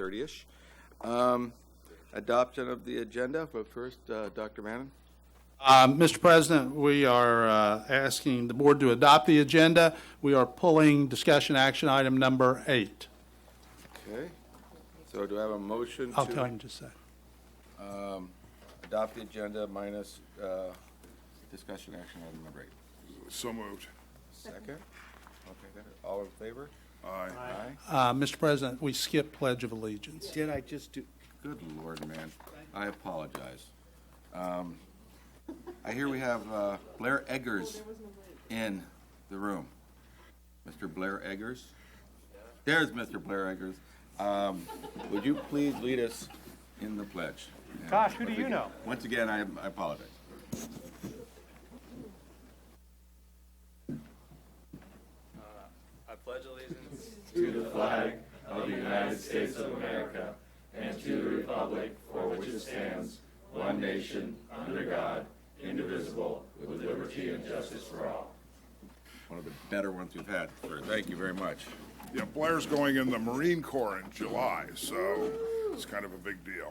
4:30ish. Adoption of the agenda, but first, Dr. Mannon. Mr. President, we are asking the board to adopt the agenda. We are pulling discussion action item number 8. Okay. So do I have a motion I'll to tell you in just a second. adopt the agenda minus discussion action item number 8? So moved. Second? Okay, got it. All in favor? Aye. Aye. Mr. President, we skipped Pledge of Allegiance. Did I just do? Good Lord, man. I apologize. I hear we have Blair Eggers in the room. Mr. Blair Eggers? There's Mr. Blair Eggers. Would you please lead us in the pledge? Gosh, who do you know? Once again, I apologize. I pledge allegiance to the flag of the United States of America and to the republic for which it stands, one nation, under God, indivisible, with liberty and justice for all. One of the better ones we've had, sir. Thank you very much. Yeah, Blair's going in the Marine Corps in July, so it's kind of a big deal.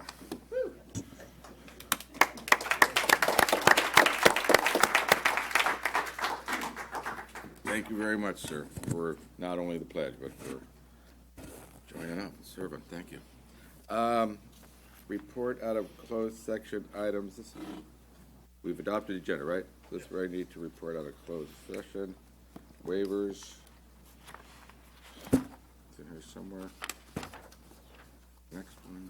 Thank you very much, sir, for not only the pledge, but for joining up and serving. Thank you. Report out of closed section items. We've adopted the agenda, right? This is where I need to report out of closed session. Waivers. It's in here somewhere. Next one.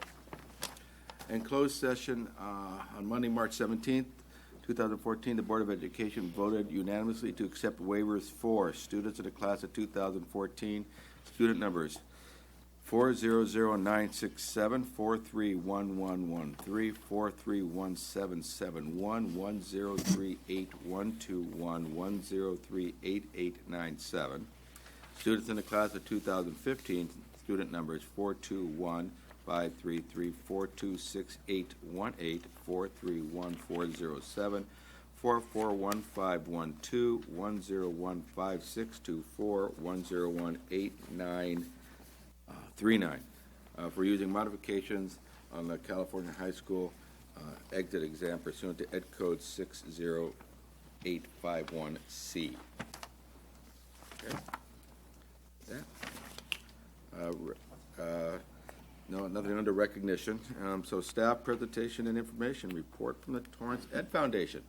In closed session on Monday, March 17th, 2014, the Board of Education voted unanimously to accept waivers for students in the class of 2014. Student numbers 4000967, 431113, 431771, 1038121, 1038897. Students in the class of 2015, student numbers 4215334, 426818, 431407, 441512, 1015624, 1018939 for using modifications on the California High School exit exam pursuant to Ed Code 60851C. Okay. That. No, nothing under recognition. So staff presentation and information report from the Torrance Ed Foundation.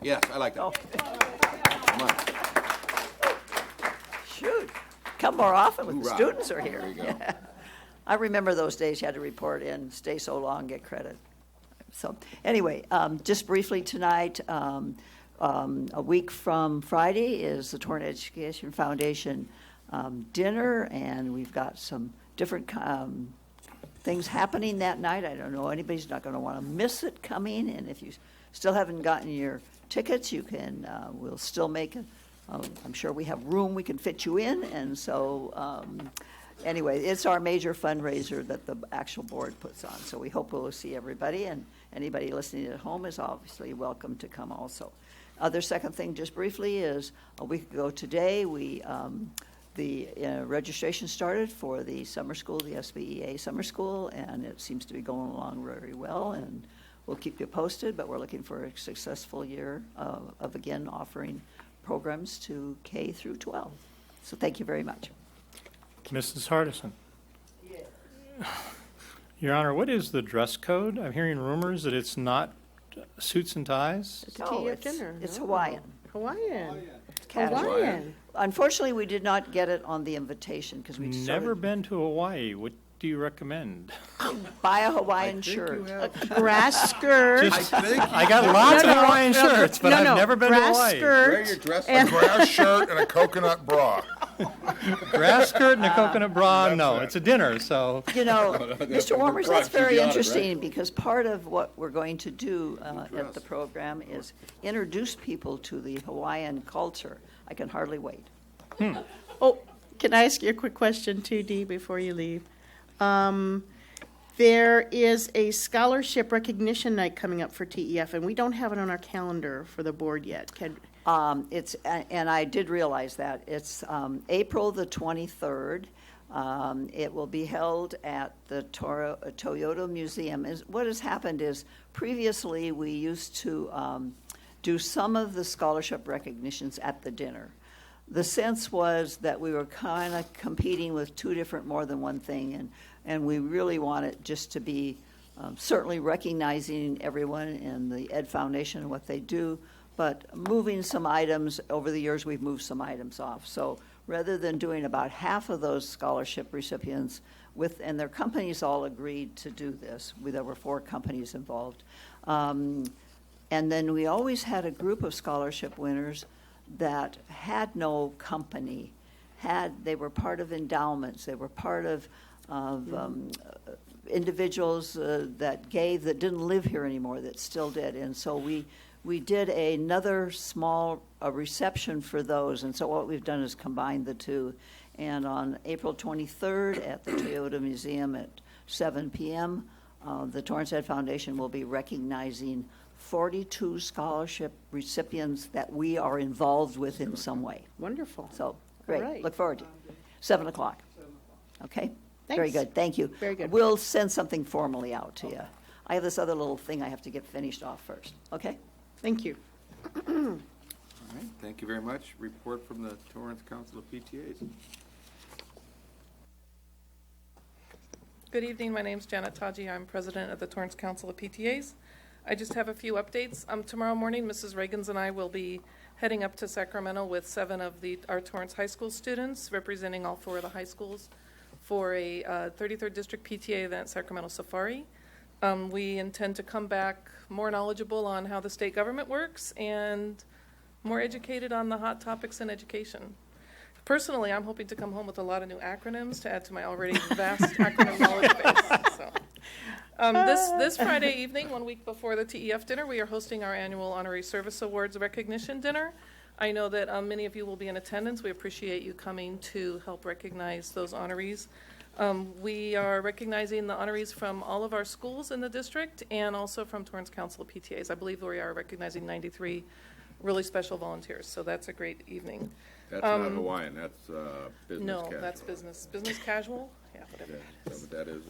Yes, I like that. Oh. Come on. Shoot, come more often when the Hoorah. students are here. There you go. I remember those days you had to report in, stay so long, get credit. So anyway, just briefly tonight, a week from Friday is the Torrance Education Foundation dinner, and we've got some different things happening that night. I don't know, anybody's not going to want to miss it coming, and if you still haven't gotten your tickets, you can, we'll still make it. I'm sure we have room we can fit you in, and so anyway, it's our major fundraiser that the actual board puts on, so we hope we'll see everybody, and anybody listening at home is obviously welcome to come also. Other second thing, just briefly, is a week ago today, the registration started for the summer school, the SBEA summer school, and it seems to be going along very well, and we'll keep you posted, but we're looking for a successful year of again, offering programs to K through 12. So thank you very much. Mrs. Hardison. Yes. Your Honor, what is the dress code? I'm hearing rumors that it's not suits and ties. It's TF dinner. It's Hawaiian. Hawaiian. It's casual. Hawaiian. Unfortunately, we did not get it on the invitation because we Never been to Hawaii. What do you recommend? buy a Hawaiian shirt. Grass skirt. I got lots of Hawaiian shirts, but I've never been to Hawaii. Wear your dress a grass shirt and a coconut bra. Grass skirt and a coconut bra? No, it's a dinner, so. You know, Mr. Warmers, that's very interesting because part of what we're going to do at the program is introduce people to the Hawaiian culture. I can hardly wait. Oh, can I ask you a quick question too, Dee, before you leave? There is a scholarship recognition night coming up for TEF, and we don't have it on our calendar for the board yet. And I did realize that. It's April the 23rd. It will be held at the Toyota Museum. What has happened is previously we used to do some of the scholarship recognitions at the dinner. The sense was that we were kind of competing with two different more than one thing, and we really want it just to be certainly recognizing everyone in the Ed Foundation and what they do, but moving some items. Over the years, we've moved some items off. So rather than doing about half of those scholarship recipients and their companies all agreed to do this. There were 4 companies involved. And then we always had a group of scholarship winners that had no company. They were part of endowments. They were part of individuals that gave that didn't live here anymore that still did. And so we did another small reception for those. And so what we've done is combined the two. And on April 23rd at the Toyota Museum at 7 p.m., the Torrance Ed Foundation will be recognizing 42 scholarship recipients that we are involved with in some way. Wonderful. So, great. All right. Look forward to it. 7 o'clock. Okay? Very Thanks. good. Thank you. Very good. We'll send something formally out to you. I have this other little thing I have to get finished off first. Okay? Thank you. All right, thank you very much. Report from the Torrance Council of PTAs. Good evening. My name's Janet Taji. I'm president of the Torrance Council of PTAs. I just have a few updates. Tomorrow morning, Mrs. Reagans and I will be heading up to Sacramento with 7 of our Torrance High School students, representing all 4 of the high schools, for a 33rd District PTA event, Sacramento Safari. We intend to come back more knowledgeable on how the state government works and more educated on the hot topics in education. Personally, I'm hoping to come home with a lot of new acronyms to add to my already vast acronym knowledge base. So, this Friday evening, 1 week before the TEF dinner, we are hosting our annual Honorary Service Awards recognition dinner. I know that many of you will be in attendance. We appreciate you coming to help recognize those honorees. We are recognizing the honorees from all of our schools in the district and also from Torrance Council of PTAs. I believe we are recognizing 93 really special volunteers, so that's a great evening. That's not Hawaiian, that's business No, casual. that's business casual. Yeah, whatever. Yeah, that's what that is.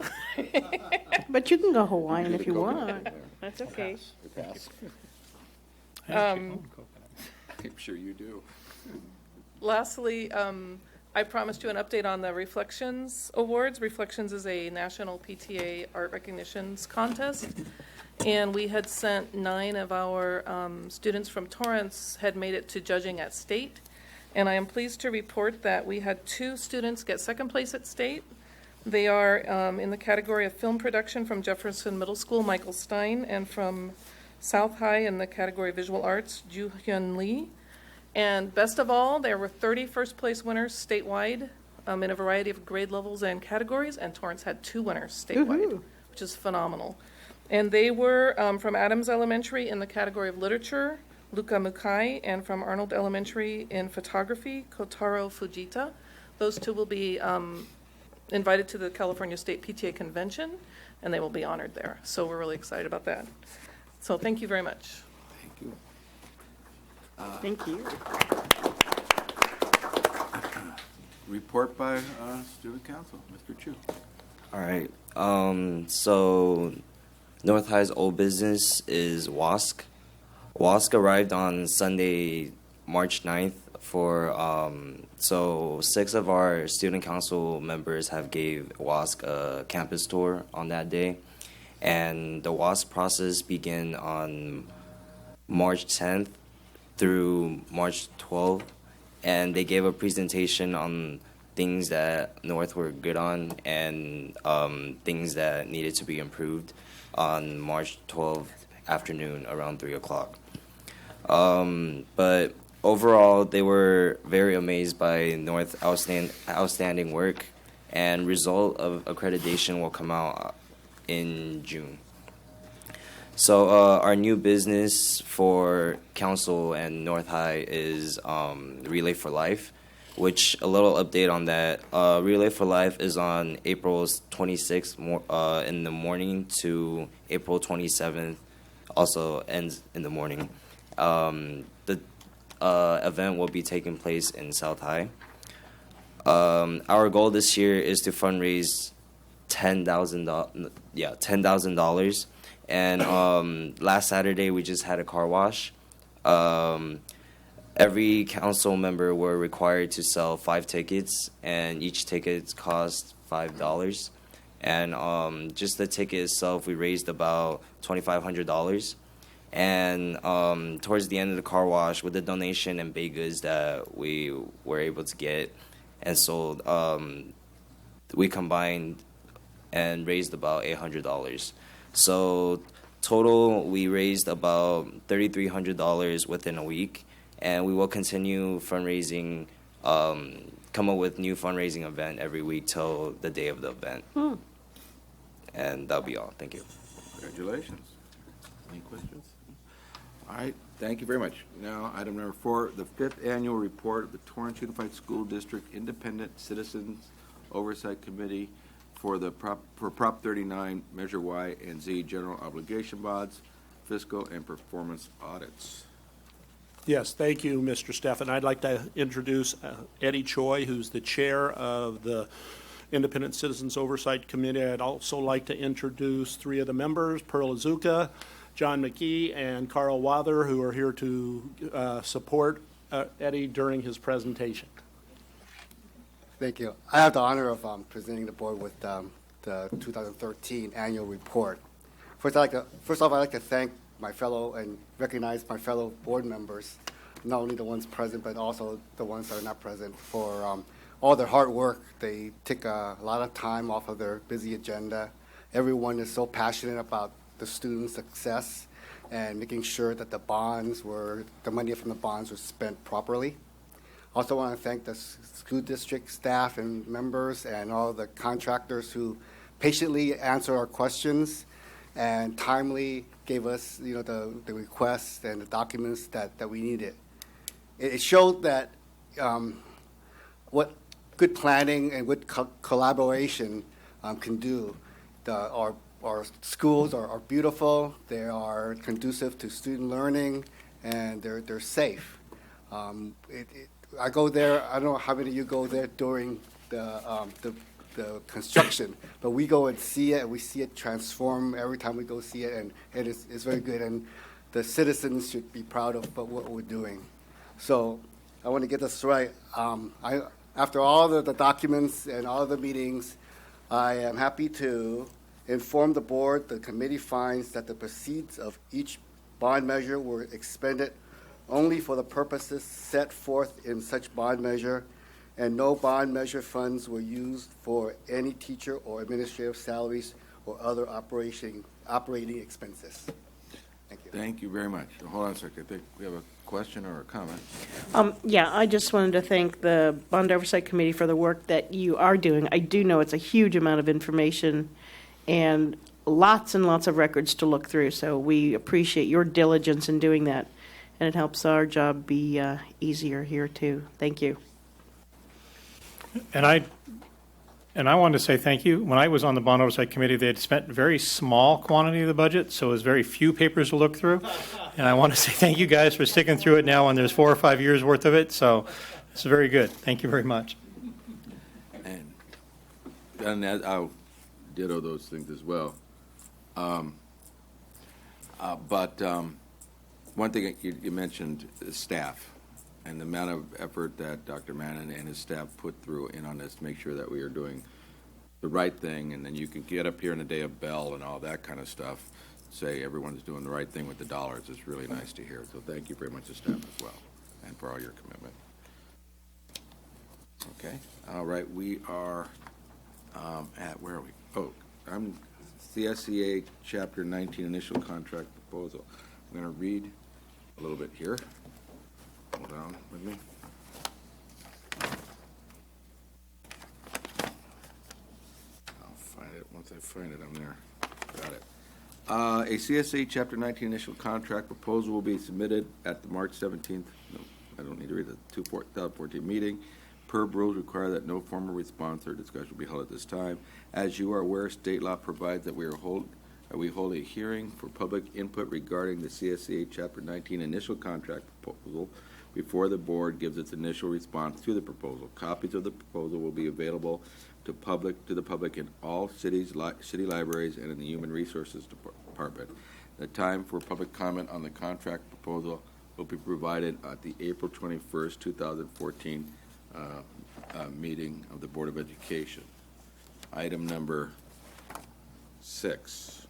But you can go Hawaiian Get if a you coconut want. in That's okay. there. Pass. I actually own coconut. I'm sure you do. Lastly, I promised you an update on the Reflections Awards. Reflections is a national PTA art recognitions contest, and we had sent 9 of our students from Torrance had made it to judging at state, and I am pleased to report that we had 2 students get second place at state. They are in the category of film production from Jefferson Middle School, Michael Stein, and from South High in the category of visual arts, Ju Hyun Lee. And best of all, there were 30 first place winners statewide in a variety of grade levels and categories, and Torrance had 2 winners statewide, which is phenomenal. And they were from Adams Elementary in the category of literature, Luca Mukai, and from Arnold Elementary in photography, Kotaro Fujita. Those 2 will be invited to the California State PTA Convention, and they will be honored there. So we're really excited about that. So thank you very much. Thank you. Thank you. Report by Student Council, Mr. Chu. All right. So North High's old business is WASC. WASC arrived on Sunday, March 9th so 6 of our student council members have gave WASC a campus tour on that day. And the WASC process began on March 10th through March 12th. And they gave a presentation on things that North were good on and things that needed to be improved on March 12th afternoon around 3 o'clock. But overall, they were very amazed by North's outstanding work, and result of accreditation will come out in June. So our new business for Council and North High is Relay for Life, which a little update on that. Relay for Life is on April 26th in the morning to April 27th, also ends in the morning. The event will be taking place in South High. Our goal this year is to fundraise $10,000. And last Saturday we just had a car wash. Every council member were required to sell 5 tickets, and each ticket cost $5. And just the ticket itself, we raised about $2,500. And towards the end of the car wash, with the donation and baked goods that we were able to get and sold, we combined and raised about $800. So total, we raised about $3,300 within a week, and we will continue fundraising, come up with new fundraising event every week till the day of the event. And that'll be all. Thank you. Congratulations. Any questions? All right, thank you very much. Now, item number 4, the 5th annual report of the Torrance Unified School District Independent Citizens Oversight Committee for Prop 39, Measure Y and Z General Obligation Bonds, Fiscal and Performance Audits. Yes, thank you, Mr. Steffen. I'd like to introduce Eddie Choi, who's the chair of the Independent Citizens Oversight Committee. I'd also like to introduce 3 of the members, Pearl Azuka, John McKee, and Carl Wather, who are here to support Eddie during his presentation. Thank you. I have the honor of presenting the board with the 2013 annual report. First off, I'd like to thank my fellow and recognize my fellow board members, not only the ones present, but also the ones that are not present, for all their hard work. They take a lot of time off of their busy agenda. Everyone is so passionate about the students' success and making sure that the money from the bonds was spent properly. Also want to thank the school district staff and members and all the contractors who patiently answered our questions and timely gave us, the requests and the documents that we needed. It showed that what good planning and good collaboration can do. Our schools are beautiful, they are conducive to student learning, and they're safe. I go there. I don't know how many of you go there during the construction, but we go and see it, and we see it transform every time we go see it, and it's very good. And the citizens should be proud of what we're doing. So I want to get this right. After all the documents and all the meetings, I am happy to inform the board the committee finds that the proceeds of each bond measure were expended only for the purposes set forth in such bond measure, and no bond measure funds were used for any teacher or administrative salaries or other operating expenses. Thank you. Thank you very much. Hold on a second. I think we have a question or a comment. Yeah, I just wanted to thank the Bond Oversight Committee for the work that you are doing. I do know it's a huge amount of information and lots and lots of records to look through, so we appreciate your diligence in doing that. And it helps our job be easier here, too. Thank you. And I wanted to say thank you. When I was on the Bond Oversight Committee, they had spent a very small quantity of the budget, so it was very few papers to look through. And I want to say thank you guys for sticking through it now when there's 4 or 5 years worth of it. So it's very good. Thank you very much. And I'll ditto those things as well. One thing you mentioned is staff and the amount of effort that Dr. Mannon and his staff put through in on this to make sure that we are doing the right thing. And then you can get up here in a day of bell and all that kind of stuff, say everyone's doing the right thing with the dollars. It's really nice to hear. So thank you very much to staff as well and for all your commitment. Okay. All right. We are where are we? Oh, I'm CSEA Chapter 19 Initial Contract Proposal. I'm going to read a little bit here. Hold on with me. I'll find it. Once I find it, I'm there. Got it. A CSA Chapter 19 Initial Contract Proposal will be submitted at the March 17th, no, I don't need to read the 2014 meeting. Per rules require that no formal response or discussion will be held at this time. As you are aware, state law provides that we hold a hearing for public input regarding the CSCA Chapter 19 initial contract proposal before the board gives its initial response to the proposal. Copies of the proposal will be available to the public in all city libraries and in the Human Resources Department. The time for public comment on the contract proposal will be provided at the April 21st, 2014 meeting of the Board of Education. Item number 6.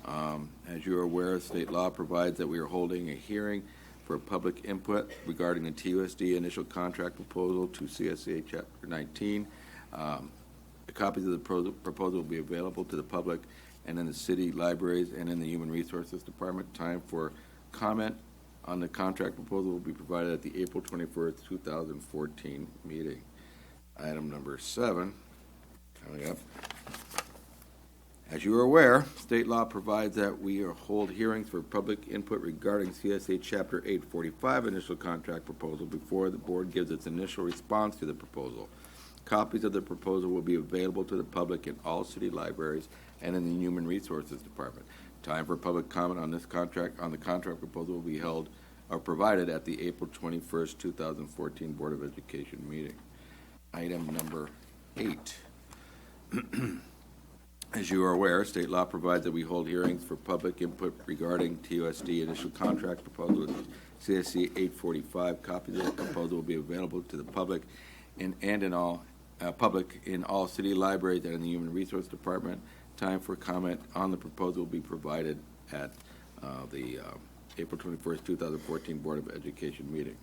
As you are aware, state law provides that we are holding a hearing for public input regarding the TUSD initial contract proposal to CSCA Chapter 19. The copies of the proposal will be available to the public and in the city libraries and in the Human Resources Department. Time for comment on the contract proposal will be provided at the April 21st, 2014 meeting. Item number 7, coming up. As you are aware, state law provides that we hold hearings for public input regarding CSA Chapter 845 initial contract proposal before the board gives its initial response to the proposal. Copies of the proposal will be available to the public in all city libraries and in the Human Resources Department. Time for public comment on the contract proposal will be held or provided at the April 21st, 2014 Board of Education meeting. Item number 8. As you are aware, state law provides that we hold hearings for public input regarding TUSD initial contract proposal CSC 845. Copies of the proposal will be available to the public in all city libraries and in the Human Resource Department. Time for comment on the proposal will be provided at the April 21st, 2014 Board of Education meeting.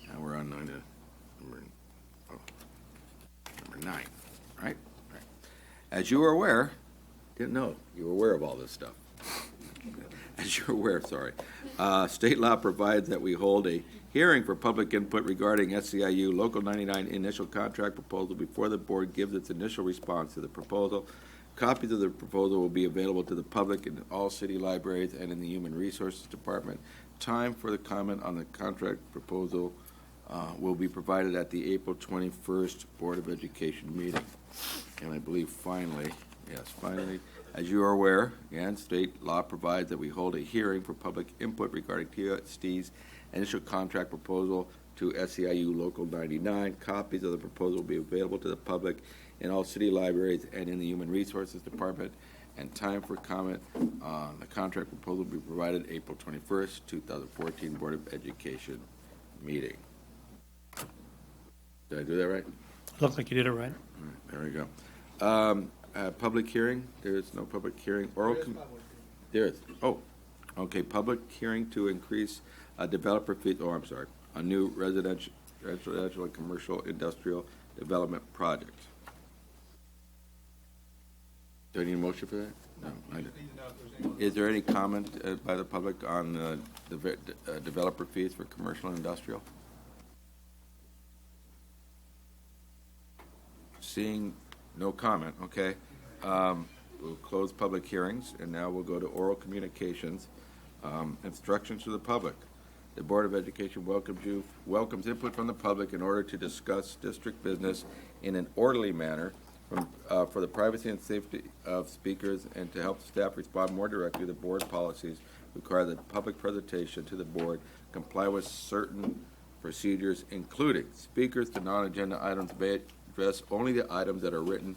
Now we're on number 9, right? As you are aware, didn't know you were aware of all this stuff. As you're aware, state law provides that we hold a hearing for public input regarding SCIU Local 99 initial contract proposal before the board gives its initial response to the proposal. Copies of the proposal will be available to the public in all city libraries and in the Human Resources Department. Time for the comment on the contract proposal will be provided at the April 21st Board of Education meeting. And I believe finally, as you are aware, again, state law provides that we hold a hearing for public input regarding TUSD's initial contract proposal to SEIU Local 99. Copies of the proposal will be available to the public in all city libraries and in the Human Resources Department. And time for comment on the contract proposal will be provided April 21st, 2014 Board of Education meeting. Did I do that right? Looked like you did it right. All right, there we go. Public hearing, there is no public hearing. There is. Oh, okay, public hearing to increase developer fees, a new residential and commercial industrial development project. Do I need a motion for that? No, I don't. Is there any comment by the public on the developer fees for commercial and industrial? Seeing no comment, okay. We'll close public hearings, and now we'll go to oral communications. Instructions to the public. The Board of Education welcomes input from the public in order to discuss district business in an orderly manner for the privacy and safety of speakers and to help staff respond more directly to board policies require that public presentation to the board comply with certain procedures, including speakers to non-agenda items address only the items that are written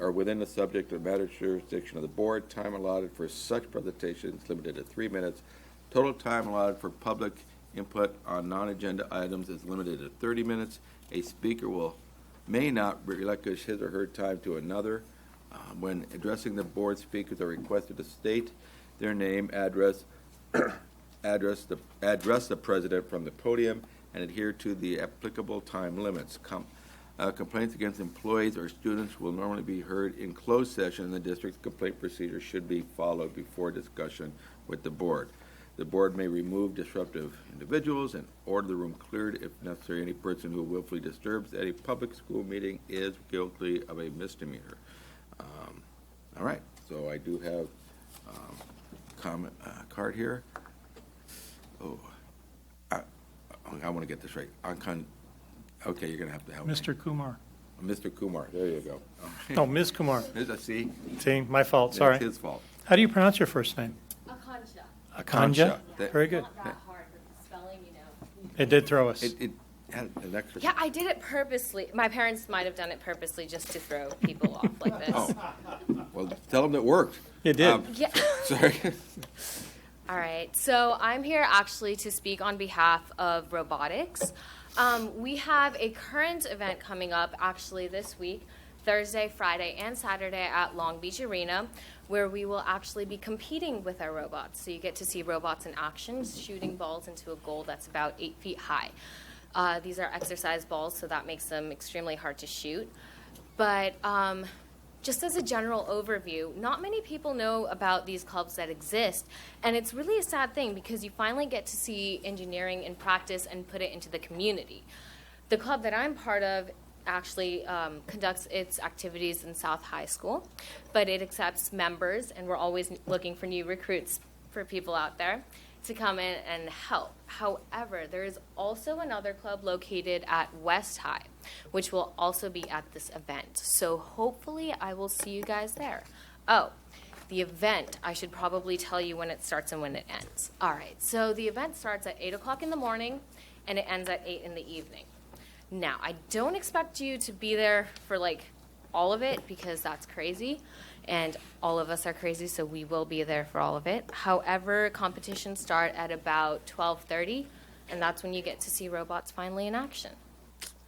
are within the subject or matter jurisdiction of the board. Time allotted for such presentations limited to 3 minutes. Total time allotted for public input on non-agenda items is limited to 30 minutes. A speaker may not relinquish his or her time to another. When addressing the board, speakers are requested to state their name, address the president from the podium, and adhere to the applicable time limits. Complaints against employees or students will normally be heard in closed session, and the district's complaint procedure should be followed before discussion with the board. The board may remove disruptive individuals and order the room cleared if necessary. Any person who willfully disturbs any public school meeting is guilty of a misdemeanor. All right, so I do have comment card here. I want to get this right. Okay, you're going to have to help me. Mr. Kumar. Mr. Kumar, there you go. Oh, Ms. Kumar. See? See, my fault, sorry. It's his fault. How do you pronounce your first name? Akanja? That- Very good. Not that hard with the spelling, you know. It did throw us. It had an extra. Yeah, I did it purposely. My parents might have done it purposely just to throw people off like this. Oh, well, tell them it worked. It did. Yeah. Sorry. All right, so I'm here actually to speak on behalf of robotics. We have a current event coming up actually this week, Thursday, Friday, and Saturday at Long Beach Arena, where we will actually be competing with our robots. So you get to see robots in action, shooting balls into a goal that's about 8 feet high. These are exercise balls, so that makes them extremely hard to shoot. But just as a general overview, not many people know about these clubs that exist, and it's really a sad thing because you finally get to see engineering in practice and put it into the community. The club that I'm part of actually conducts its activities in South High School, but it accepts members, and we're always looking for new recruits for people out there to come in and help. However, there is also another club located at West High, which will also be at this event. So hopefully I will see you guys there. Oh, the event, I should probably tell you when it starts and when it ends. All right, so the event starts at 8 o'clock in the morning, and it ends at 8 in the evening. Now, I don't expect you to be there for like all of it because that's crazy, and all of us are crazy, so we will be there for all of it. However, competitions start at about 12:30, and that's when you get to see robots finally in action.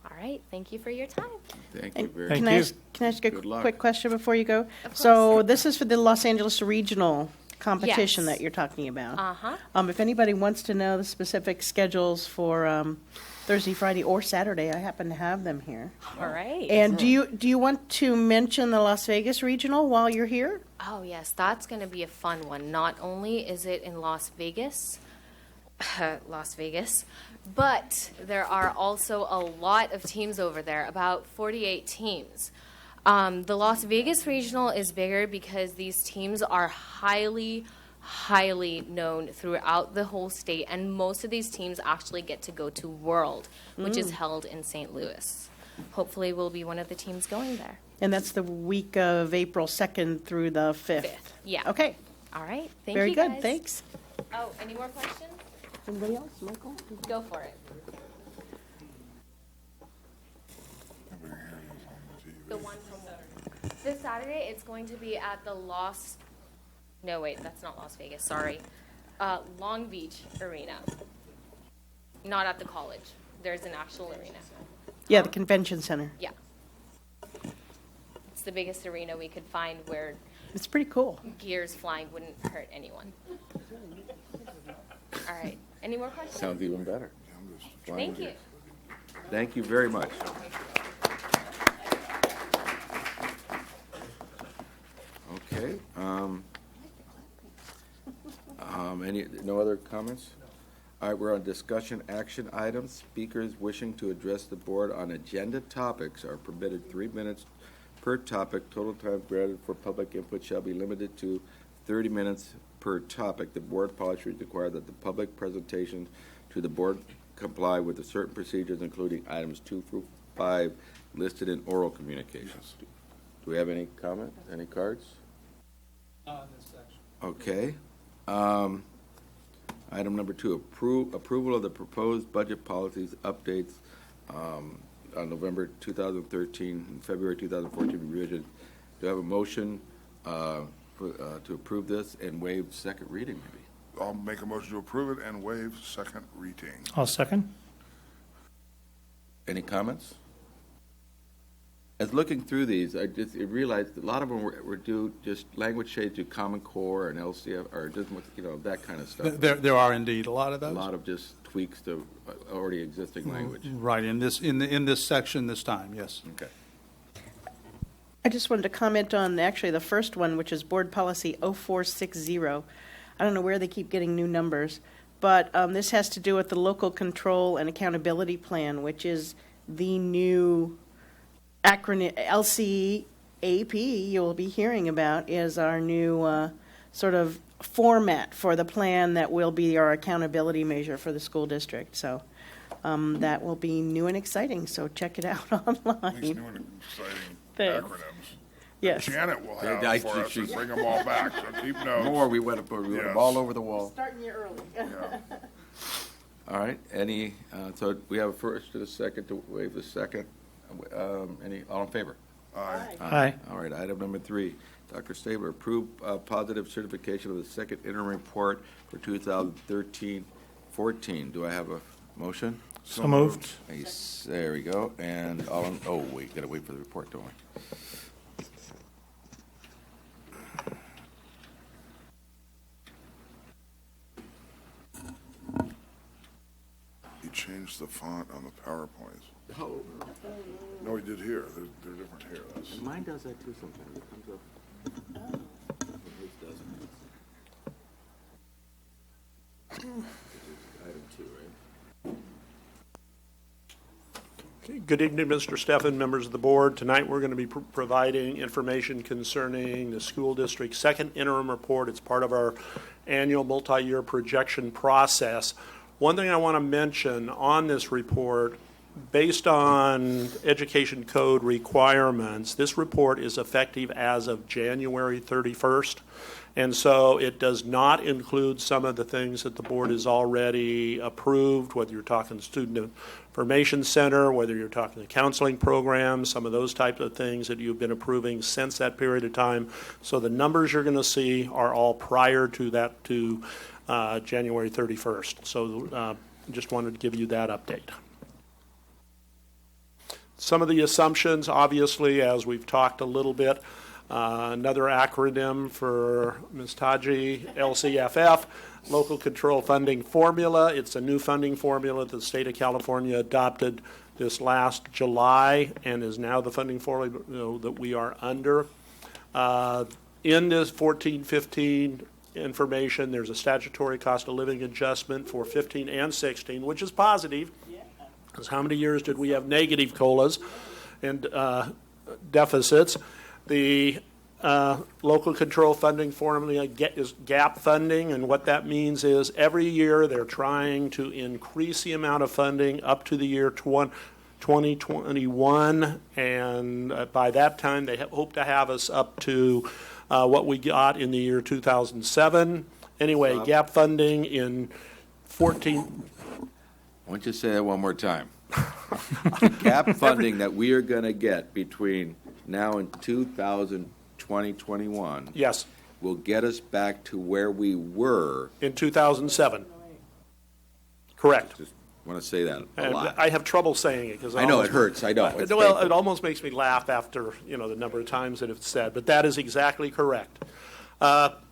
All right, thank you for your time. Thank you very Thank much. you. Can I ask a Good luck. quick question before you go? Of So course. this is for the Los Angeles Regional competition Yes. that you're talking about. Uh-huh. If anybody wants to know the specific schedules for Thursday, Friday, or Saturday, I happen to have them here. All right. And do you want to mention the Las Vegas Regional while you're here? Oh, yes, that's going to be a fun one. Not only is it in Las Vegas, but there are also a lot of teams over there, about 48 teams. The Las Vegas Regional is bigger because these teams are highly known throughout the whole state, and most of these teams actually get to go to World, which is held in St. Louis. Hopefully we'll be one of the teams going there. And that's the week of April 2nd through the 5th. Fifth, yeah. Okay, All right, thank very you good, guys. thanks. Oh, any more questions? Anybody else, Michael? Go for it. The one from this Saturday, it's going to be at the no, wait, that's not Las Vegas, sorry. Long Beach Arena. Not at the college. There's an actual arena. Yeah, the convention center. Yeah. It's the biggest arena we could find where It's pretty cool. gears flying wouldn't hurt anyone. All right, any more questions? Sounds even better. Thank you. Thank you very much. Okay. No other comments? All right, we're on discussion action items. Speakers wishing to address the board on agenda topics are permitted 3 minutes per topic. Total time granted for public input shall be limited to 30 minutes per topic. The board policy requires that the public presentation to the board comply with certain procedures, including items 2 through 5 listed in oral communications. Do we have any comment, any cards? Not in this section. Okay. Item number 2, approval of the proposed budget policies updates on November 2013 and February 2014 revision. Do I have a motion to approve this and waive second reading, maybe? I'll make a motion to approve it and waive second reading. I'll second. Any comments? As looking through these, I just realized a lot of them were due just language shades to Common Core and LCF, or just, that kind of stuff. There are indeed a lot of A those. lot of just tweaks to already existing language. Right, in this section this time, yes. Okay. I just wanted to comment on actually the first one, which is Board Policy 0460. I don't know where they keep getting new numbers, but this has to do with the Local Control and Accountability Plan, which is the new acronym, LCAP, you'll be hearing about, is our new sort of format for the plan that will be our accountability measure for the school district. So that will be new and exciting, so check it out These online. new and exciting Thanks. acronyms. Yes. Janet will Yeah, have for us and bring them all back, so keep notes. More, we went Yes. all over the wall. Starting you early. Yeah. All right, so we have a first and a second to waive the second. All in favor? Aye. Aye. All right, item number 3, Dr. Stabler, approve positive certification of the second interim report for 2013-14. Do I have a motion? So moved. Nice, there we go, and wait, gotta wait for the report, don't we? He changed the font on the PowerPoints. No, he did here. They're different here. That's, Mine does that too sometimes, it comes up. His doesn't. Item 2, right? Okay, good evening, Mr. Steffen, members of the board. Tonight, we're going to be providing information concerning the school district's second interim report. It's part of our annual multi-year projection process. One thing I want to mention on this report, based on education code requirements, this report is effective as of January 31st. And so it does not include some of the things that the board has already approved, whether you're talking student information center, whether you're talking the counseling program, some of those types of things that you've been approving since that period of time. So the numbers you're going to see are all prior to that, to January 31st. So just wanted to give you that update. Some of the assumptions, obviously, as we've talked a little bit, another acronym for Ms. Taji, LCFF, Local Control Funding Formula. It's a new funding formula that the state of California adopted this last July and is now the funding formula that we are under. In this 14-15 information, there's a statutory cost of living adjustment for 15 and 16, which is positive. Because how many years did we have negative COLAs and deficits? The local control funding formula is gap funding, and what that means is every year they're trying to increase the amount of funding up to the year 2021, and by that time they hope to have us up to what we got in the year 2007. Anyway, gap funding in 14. Why don't you say that one more time? Gap funding that we are going to get between now and 2021 Yes, will get us back to where we were. in 2007. Correct. Just want to say that a And lot. I have trouble saying it because I know it hurts. I know. It's Well, painful. it almost makes me laugh after the number of times that it's said, but that is exactly correct.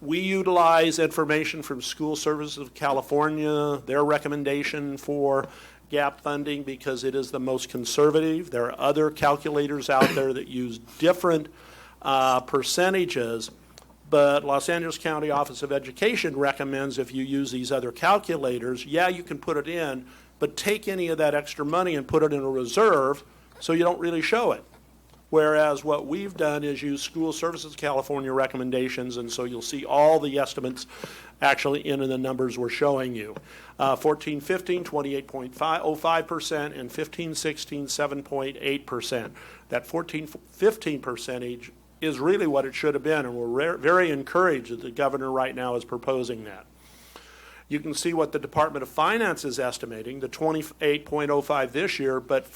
We utilize information from School Services of California, their recommendation for gap funding because it is the most conservative. There are other calculators out there that use different percentages, but Los Angeles County Office of Education recommends if you use these other calculators, yeah, you can put it in, but take any of that extra money and put it in a reserve so you don't really show it. Whereas what we've done is use School Services California recommendations, and so you'll see all the estimates actually in the numbers we're showing you. 14-15, 28.05%, and 15-16, 7.8%. That 14-15 percentage is really what it should have been, and we're very encouraged that the governor right now is proposing that. You can see what the Department of Finance is estimating, the 28.05 this year, but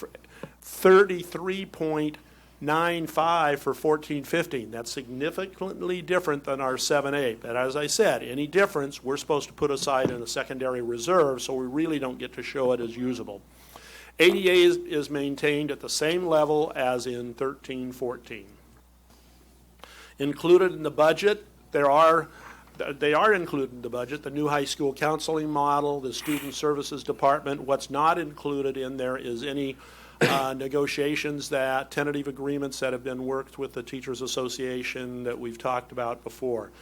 33.95 for 14-15. That's significantly different than our 7-8. But as I said, any difference we're supposed to put aside in a secondary reserve, so we really don't get to show it as usable. ADA is maintained at the same level as in 13-14. Included in the budget, they are included in the budget, the new high school counseling model, the student services department. What's not included in there is any negotiations, that tentative agreements that have been worked with the Teachers Association that we've talked about before.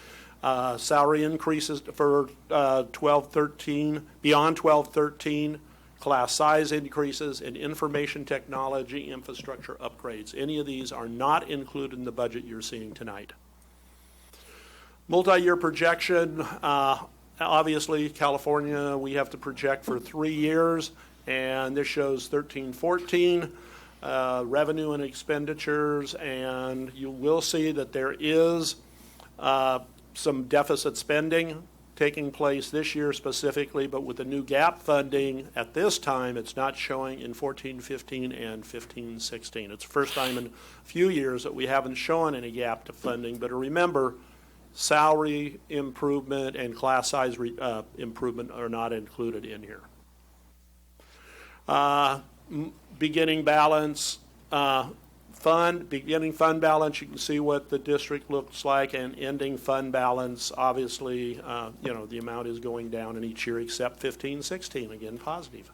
Salary increases for 12-13, beyond 12-13, class size increases, and information technology infrastructure upgrades. Any of these are not included in the budget you're seeing tonight. Multi-year projection, obviously California, we have to project for 3 years. And this shows 13-14. revenue and expenditures, and you will see that there is some deficit spending taking place this year specifically, but with the new gap funding at this time, it's not showing in 14-15 and 15-16. It's the first time in a few years that we haven't shown any gap to funding, but remember, salary improvement and class size improvement are not included in here. Beginning balance, beginning fund balance, you can see what the district looks like, and ending fund balance, obviously, the amount is going down in each year except 15-16, again, positive.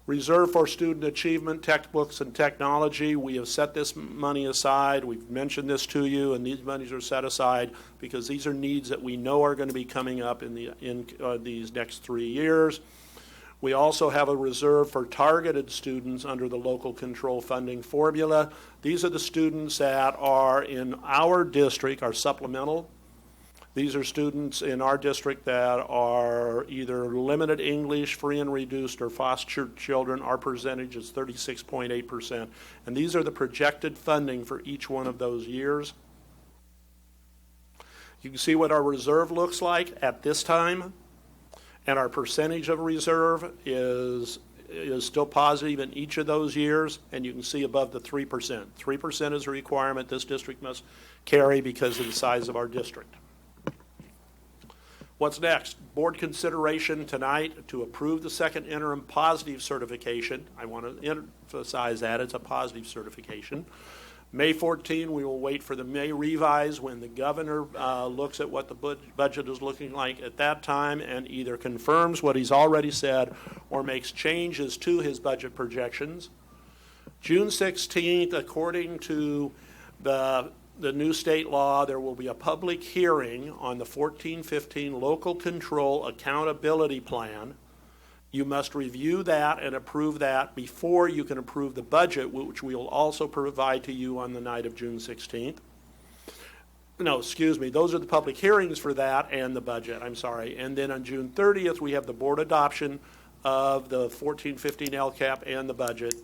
Reserve for student achievement, textbooks, and technology. We have set this money aside. We've mentioned this to you, and these monies are set aside because these are needs that we know are going to be coming up in these next 3 years. We also have a reserve for targeted students under the local control funding formula. These are the students that are in our district, are supplemental. These are students in our district that are either limited English, free and reduced, or foster children. Our percentage is 36.8%. And these are the projected funding for each one of those years. You can see what our reserve looks like at this time. And our percentage of reserve is still positive in each of those years, and you can see above the 3%. 3% is a requirement this district must carry because of the size of our district. What's next? Board consideration tonight to approve the second interim positive certification. I want to emphasize that it's a positive certification. May 14, we will wait for the May revise when the governor looks at what the budget is looking like at that time and either confirms what he's already said or makes changes to his budget projections. June 16th, according to the new state law, there will be a public hearing on the 14-15 local control accountability plan. You must review that and approve that before you can approve the budget, which we will also provide to you on the night of June 16th. No, excuse me, those are the public hearings for that and the budget, I'm sorry. And then on June 30th, we have the board adoption of the 14-15 LCAP and the budget.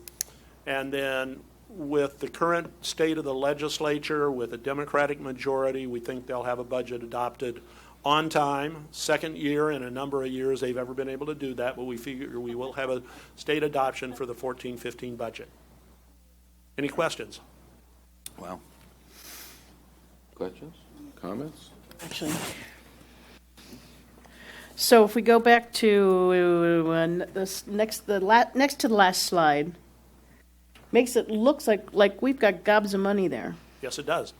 And then with the current state of the legislature, with a Democratic majority, we think they'll have a budget adopted on time, second year in a number of years they've ever been able to do that, but we figure we will have a state adoption for the 14-15 budget. Any questions? Well, questions, comments? Actually. So if we go back to this next to the last slide, makes it looks like we've got gobs of money there. Yes, it does.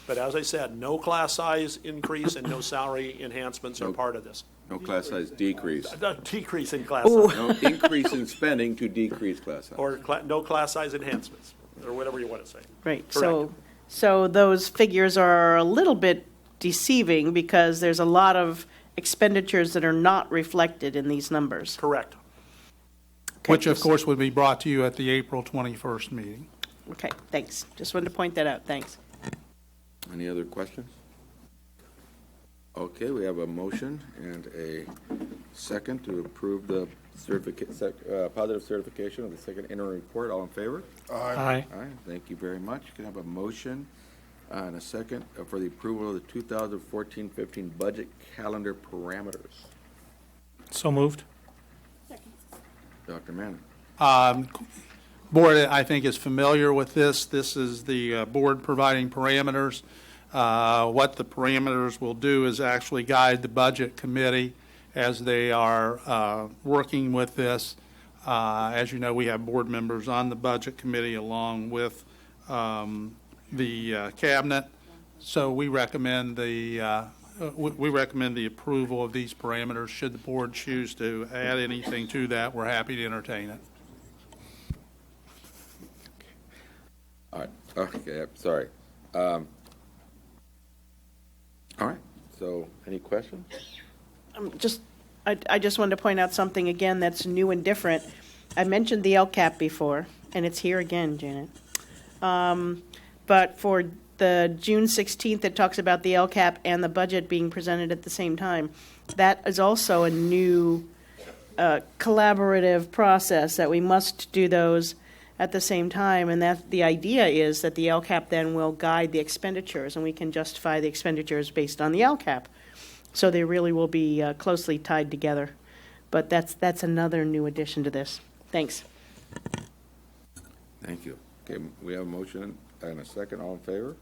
But as I said, no class size increase and no salary enhancements are part of this. No class size decrease. Decrease in class size. No increase in spending to decrease class size. Or no class size enhancements, or whatever you want to say. Right. Correct. So those figures are a little bit deceiving because there's a lot of expenditures that are not reflected in these numbers. Correct. Okay, Which, of course, would be brought to you at the April 21st meeting. Okay, thanks. Just wanted to point that out. Thanks. Any other questions? Okay, we have a motion and a second to approve the positive certification of the second interim report. All in favor? Aye. Aye. Thank you very much. Can I have a motion and a second for the approval of the 2014-15 budget calendar parameters? So moved. Dr. Manning. Board, I think, is familiar with this. This is the board providing parameters. What the parameters will do is actually guide the budget committee as they are working with this. As you know, we have board members on the budget committee along with the cabinet. So we recommend the approval of these parameters. Should the board choose to add anything to that, we're happy to entertain it. All right. Okay, I'm sorry. All right. So, any questions? I just wanted to point out something again that's new and different. I mentioned the LCAP before, and it's here again, Janet. But for the June 16th, it talks about the LCAP and the budget being presented at the same time. That is also a new collaborative process that we must do those. at the same time, and that the idea is that the LCAP then will guide the expenditures, and we can justify the expenditures based on the LCAP. So they really will be closely tied together. But that's another new addition to this. Thanks. Thank you. Okay, we have a motion and a second. All in favor?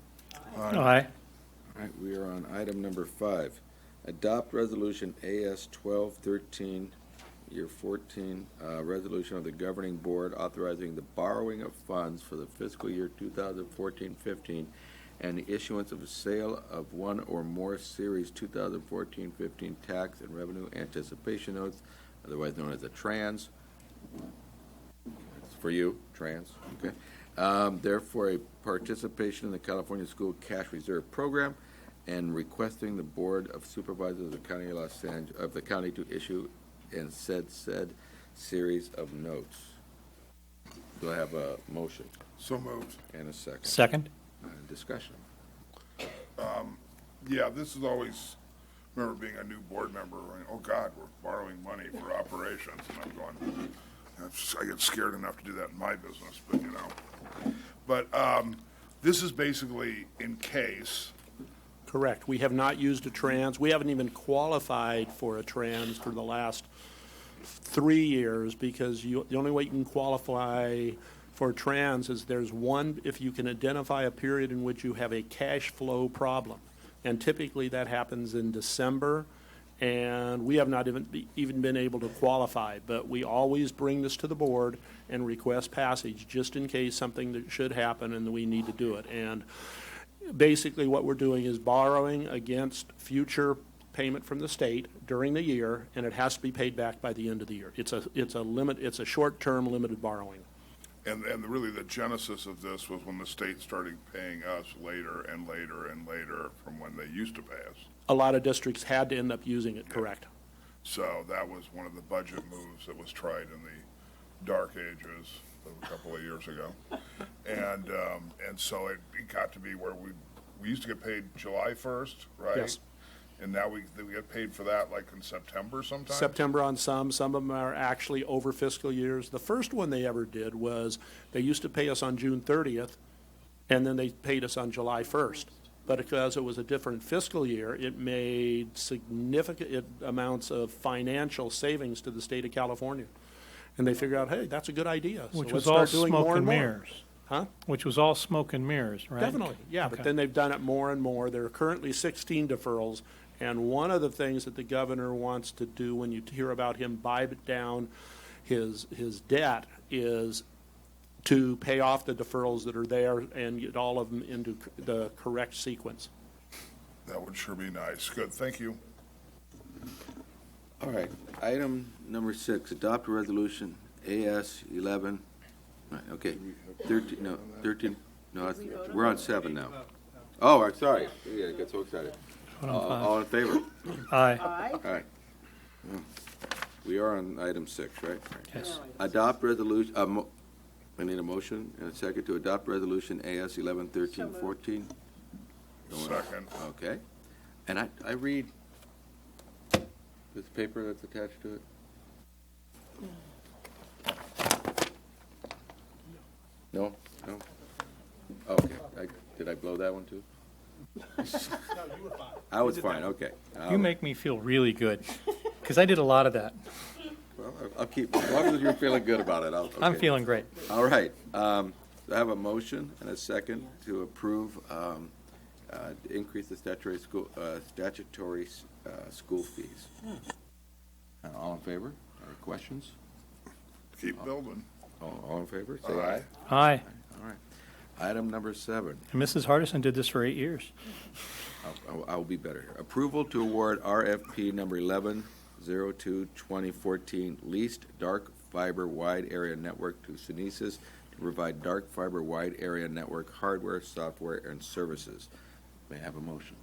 Aye. All right, we are on item number 5. Adopt Resolution AS 1213, year 14, resolution of the governing board authorizing the borrowing of funds for the fiscal year 2014-15 and the issuance of a sale of one or more series 2014-15 tax and revenue anticipation notes, otherwise known as a trans. It's for you, trans, okay. Therefore, a participation in the California School Cash Reserve Program and requesting the Board of Supervisors of the County of Los Angeles, of the county to issue and said series of notes. Do I have a motion? So moved. And a second? Second? Discussion. Yeah, this is always, remember being a new board member, going, oh God, we're borrowing money for operations, and I'm going, I get scared enough to do that in my business, but you know. But this is basically in case. Correct. We have not used a trans. We haven't even qualified for a trans for the last 3 years because the only way you can qualify for trans is there's one, if you can identify a period in which you have a cash flow problem. And typically that happens in December, and we have not even been able to qualify. But we always bring this to the board and request passage just in case something that should happen and we need to do it. And basically what we're doing is borrowing against future payment from the state during the year, and it has to be paid back by the end of the year. It's a short-term limited borrowing. And really the genesis of this was when the state started paying us later and later and later from when they used to pay us. A lot of districts had to end up using it, correct. So that was one of the budget moves that was tried in the dark ages of a couple of years ago. And so it got to be where we used to get paid July 1st, right? Yes. And now we get paid for that like in September sometimes? September on some of them are actually over fiscal years. The first one they ever did was they used to pay us on June 30th, and then they paid us on July 1st. But because it was a different fiscal year, it made significant amounts of financial savings to the state of California. And they figured out, hey, that's a good idea. So Which let's was all start doing smoke more and more. mirrors. Huh? Which was all smoke and mirrors, right? Definitely, yeah, but Okay. then they've done it more and more. There are currently 16 deferrals, and one of the things that the governor wants to do when you hear about him buy down his debt is to pay off the deferrals that are there and get all of them into the correct sequence. That would sure be nice. Good, thank you. All right, item number 6, adopt a resolution AS 11, right, okay, 13, no, we're on 7 now. Oh, I'm sorry, yeah, I got so excited. All in favor? Aye. All right. We are on item 6, right? Yes. Adopt resolution, I need a motion and a second to adopt resolution AS 111314. Second. Okay. And I read this paper that's attached to it? No? No? Okay. Did I blow that one too? I was fine, okay. You make me feel really good, because I did a lot of that. Well, I'll keep, as long as you're feeling good about it, I'm okay. feeling great. All right. I have a motion and a second to approve, increase the statutory school fees. All in favor? Any questions? Keep building. All in favor? Say aye. Aye. All right. Item number 7. And Mrs. Hardison did this for 8 years. I'll be better here. Approval to award RFP number 1102-2014 leased dark fiber wide area network to Sunesis to provide dark fiber wide area network hardware, software, and services. May I have a motion?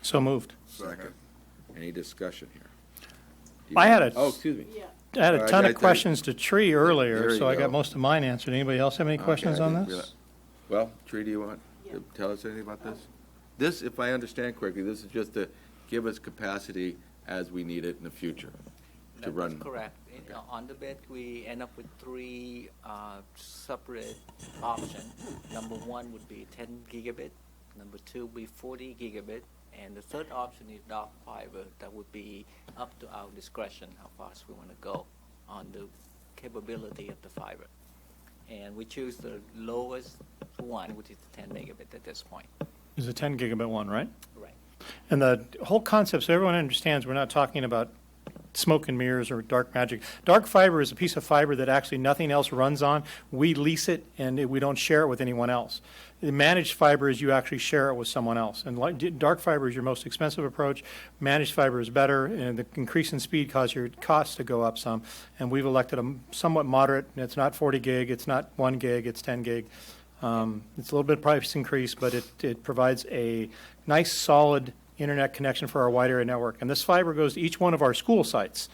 So moved. Second. Any discussion here? I had a- Oh, excuse me. I had a ton I- of questions to Tree There earlier, you so I go. got most of mine answered. Anybody else have any questions Okay, I on didn't this? realize- Well, Tree, do you want to tell us anything about this? This, if I understand correctly, this is just to give us capacity as we need it in the future. to run. That's correct. On the bid, we end up with three separate options. Number one would be 10 gigabit, number two would be 40 gigabit, and the third option is dark fiber. That would be up to our discretion how fast we want to go on the capability of the fiber. And we choose the lowest one, which is the 10 megabit at this point. It's a 10 gigabit one, right? Right. And the whole concept, so everyone understands, we're not talking about smoke and mirrors or dark magic. Dark fiber is a piece of fiber that actually nothing else runs on. We lease it, and we don't share it with anyone else. The managed fiber is you actually share it with someone else. And dark fiber is your most expensive approach. Managed fiber is better, and the increase in speed causes your costs to go up some. And we've elected a somewhat moderate. It's not 40 gig, it's not 1 gig, it's 10 gig. It's a little bit of price increase, but it provides a nice, solid internet connection for our wide area network. And this fiber goes to each one of our school sites.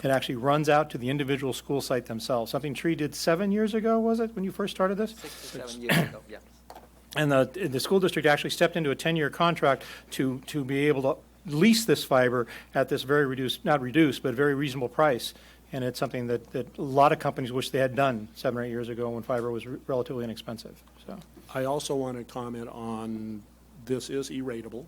It actually runs out to the individual school site themselves. Something Tree did 7 years ago, was it, when you first started this? 6 to 7 years ago, yeah. And the school district actually stepped into a 10-year contract to be able to lease this fiber at this very reduced, not reduced, but very reasonable price. And it's something that a lot of companies wish they had done 7 or 8 years ago when fiber was relatively inexpensive. So I also want to comment on, this is E-ratable,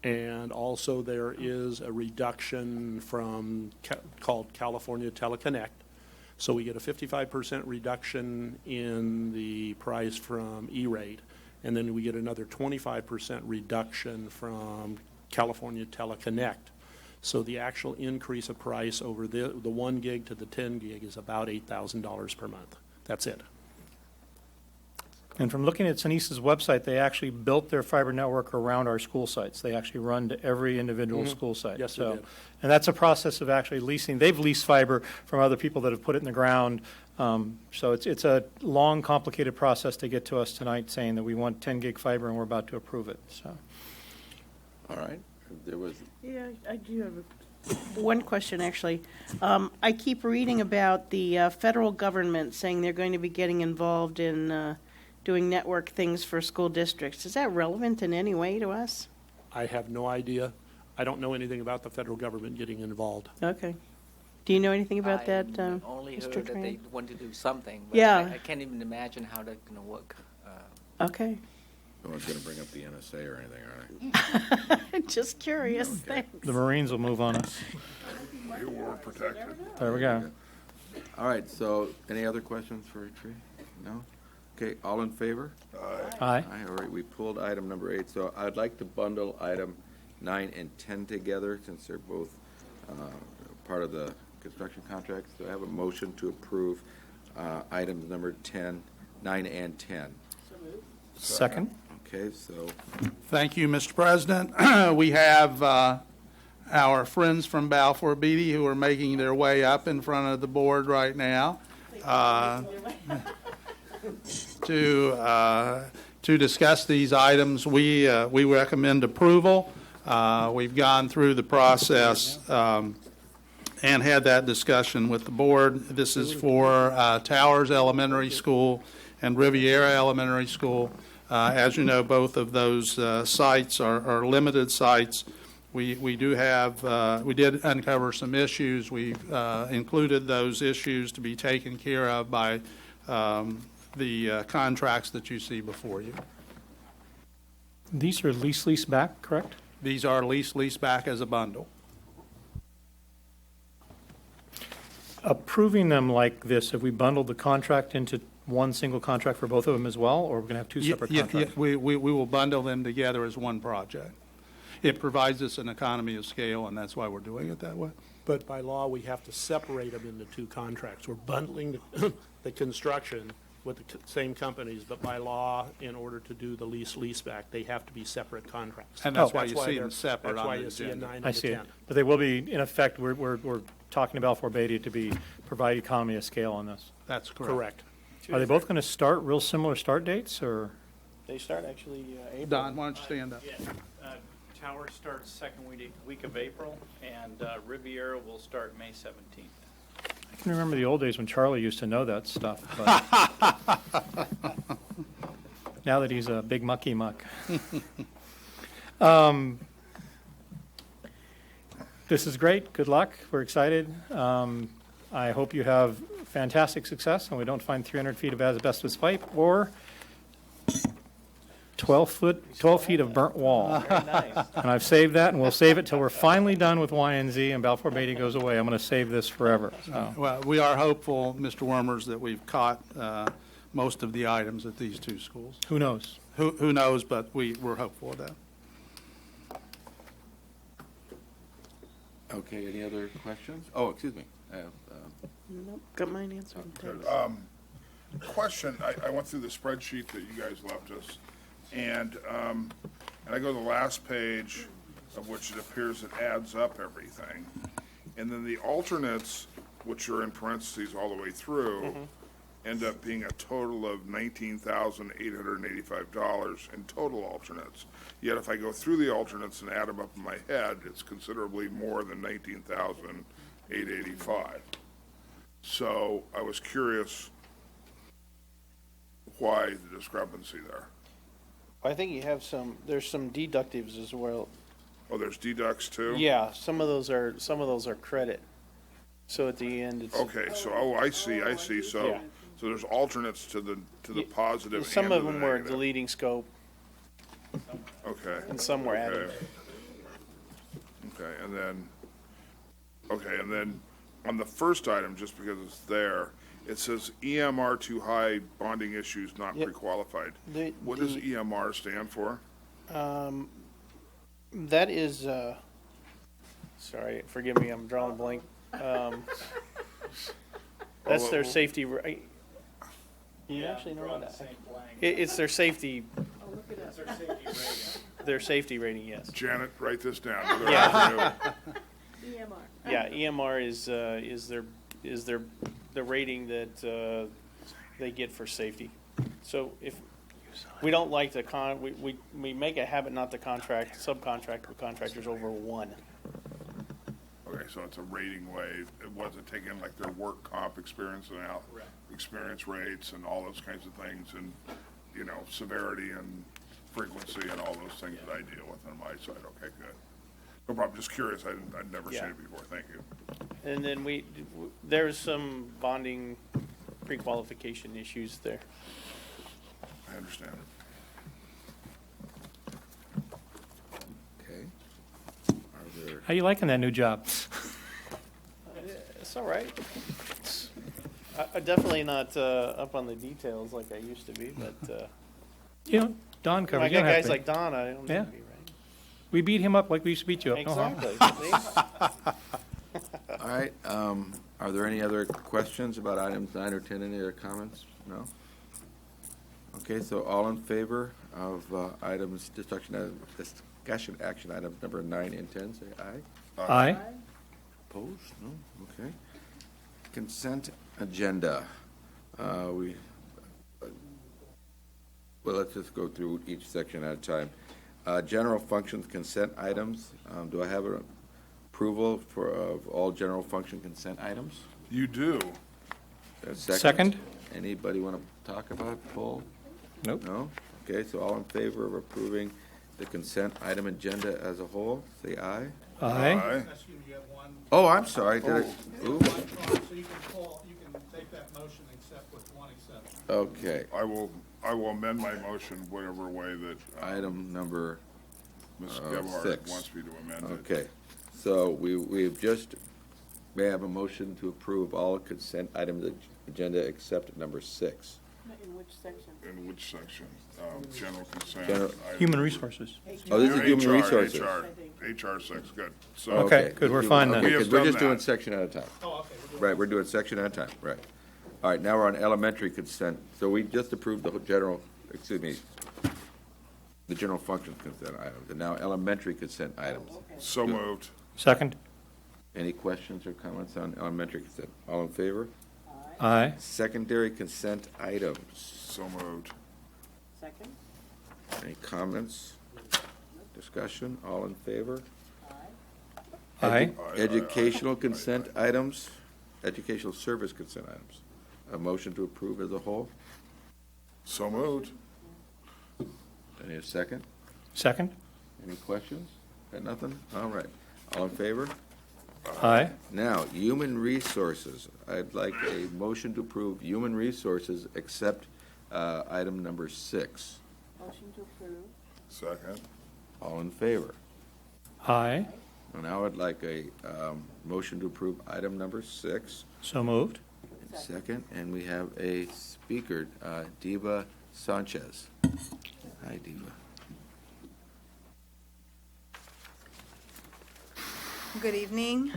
and also there is a reduction from called California Teleconnect. So we get a 55% reduction in the price from E-rate, and then we get another 25% reduction from California Teleconnect. So the actual increase of price over the 1 gig to the 10 gig is about $8,000 per month. That's it. And from looking at Sunese's website, they actually built their fiber network around our school sites. They actually run to every individual school site. Yes, they did. And that's a process of actually leasing. They've leased fiber from other people that have put it in the ground. So it's a long, complicated process to get to us tonight saying that we want 10 gig fiber and we're about to approve it. So, All right. There was, Yeah, I do have one question, actually. I keep reading about the federal government saying they're going to be getting involved in doing network things for school districts. Is that relevant in any way to us? I have no idea. I don't know anything about the federal government getting involved. Okay. Do you know anything about that, I only Mr. heard that Tran? they want to do something, but Yeah. I can't even imagine how that's going to work. Okay. no one's going to bring up the NSA or anything, are they? Just curious, thanks. the Marines will move on us. You were protected. There we go. All right, so any other questions for Tree? No? Okay, all in favor? Aye. Aye, all right, we pulled item number 8, so I'd like to bundle item 9 and 10 together, since they're both part of the construction contracts. So I have a motion to approve items number 10, 9 and 10. Second. Okay, so, Thank you, Mr. President. We have our friends from Balfour Beatty who are making their way up in front of the board right now to discuss these items. We recommend approval. We've gone through the process and had that discussion with the board. This is for Towers Elementary School and Riviera Elementary School. As you know, both of those sites are limited sites. We did uncover some issues. We've included those issues to be taken care of by the contracts that you see before you. These are lease back, correct? These are lease back as a bundle. Approving them like this, have we bundled the contract into one single contract for both of them as well, or we're going to have two separate contracts? We will bundle them together as one project. It provides us an economy of scale, and that's why we're doing it that way. But by law, we have to separate them into two contracts. We're bundling the construction with the same companies, but by law, in order to do the leaseback, they have to be separate contracts. And that's why you see they're- them separate That's why on the you see a agenda. 9 and I a see it. 10. But they will be, in effect, we're talking about Balfour Beatty to provide economy of scale on this. That's correct. Correct. Are they both going to start real similar start dates, or? They start actually April. Don, why don't you stand up? Tower starts second week of April, and Riviera will start May 17th. I can remember the old days when Charlie used to know that stuff, but now that he's a big mucky muck. This is great. Good luck. We're excited. I hope you have fantastic success and we don't find 300 feet of asbestos pipe or 12 feet of burnt wall. Very nice. And I've saved that, and we'll save it till we're finally done with Y and Z and Balfour Beatty goes away. I'm going to save this forever. So, Well, we are hopeful, Mr. Wormers, that we've caught most of the items at these two schools. who knows? Who knows, but we're hopeful of that. Okay, any other questions? Oh, excuse me. Nope, got mine answered. Question, I went through the spreadsheet that you guys left us, and I go to the last page, of which it appears it adds up everything. And then the alternates, which are in parentheses all the way through, end up being a total of $19,885 in total alternates. Yet if I go through the alternates and add them up in my head, it's considerably more than $19,885. So I was curious why the discrepancy there. I think you have there's some deductives as well. Oh, there's deducts too? Yeah, some of those are credit. So at the end, it's. Okay, so, I see, so, Yeah. so there's alternates to the positive Some and of to the them were negative. deleting scope, Okay. and some were adding. Okay, and then on the first item, just because it's there, it says EMR too high, bonding issues not Yep. pre-qualified. What does EMR stand for? That is, sorry, forgive me, I'm drawing a blank. That's their safety, you actually know that? It's their safety. Their safety rating, yes. Janet, write this down. Yeah. Yeah, EMR is the rating that they get for safety. So if we don't like to we make a habit not to subcontract with contractors over 1. Okay, so it's a rating way. It wasn't taking like their work comp experience and experience rates and all those kinds of things and, severity and frequency and all those things that I deal with on my side. Okay, good. No problem. Just curious. I'd never seen it before. Thank you. And then there's some bonding pre-qualification issues there. I understand. Okay. Are there, How you liking that new job? It's all right. I'm definitely not up on the details like I used to be, but Don covered. I You don't got have guys to. like Don. I don't need Yeah. to be right. We beat him up like we used to beat you up. No harm. Exactly. all right, are there any other questions about items 9 or 10? Any other comments? No? Okay, so all in favor of discussion action items number 9 and 10, say aye. Aye. Opposed? No? Okay. Consent agenda. Well, let's just go through each section at a time. General functions consent items. Do I have an approval of all general function consent items? You do. Second. Anybody want to talk about it, Paul? Nope. No? Okay, so all in favor of approving the consent item agenda as a whole, say aye. Aye. Oh, I'm sorry. Did I? Ooh. So you can take that motion except with one exception. Okay. I will amend my motion whatever way that Item number Ms. Gebhardt 6. wants me to amend it. Okay, so we've just, may I have a motion to approve all consent items agenda except number 6? In which section? In which section? General consent. General- item Human number- resources. Oh, this is human resources. HR 6, good. So, Okay, good, we're fine then. We have Because we're done just doing that. section at a time. Oh, okay. Right, we're doing section at a time, right. All right, now we're on elementary consent. So we just approved the general functions consent items, and now elementary consent items. So moved. Second. Any questions or comments on elementary consent? All in favor? Aye. Secondary consent items. So moved. Second? Any comments? Discussion? All in favor? Aye. Educational consent items, educational service consent items. A motion to approve as a whole? So moved. Any second? Second. Any questions? Got nothing? All right. All in favor? Aye. Now, human resources. I'd like a motion to approve human resources except item number 6. Motion to approve. Second. All in favor? Aye. And now I'd like a motion to approve item number 6. So moved. Second, and we have a speaker, Diva Sanchez. Hi, Diva. Good evening,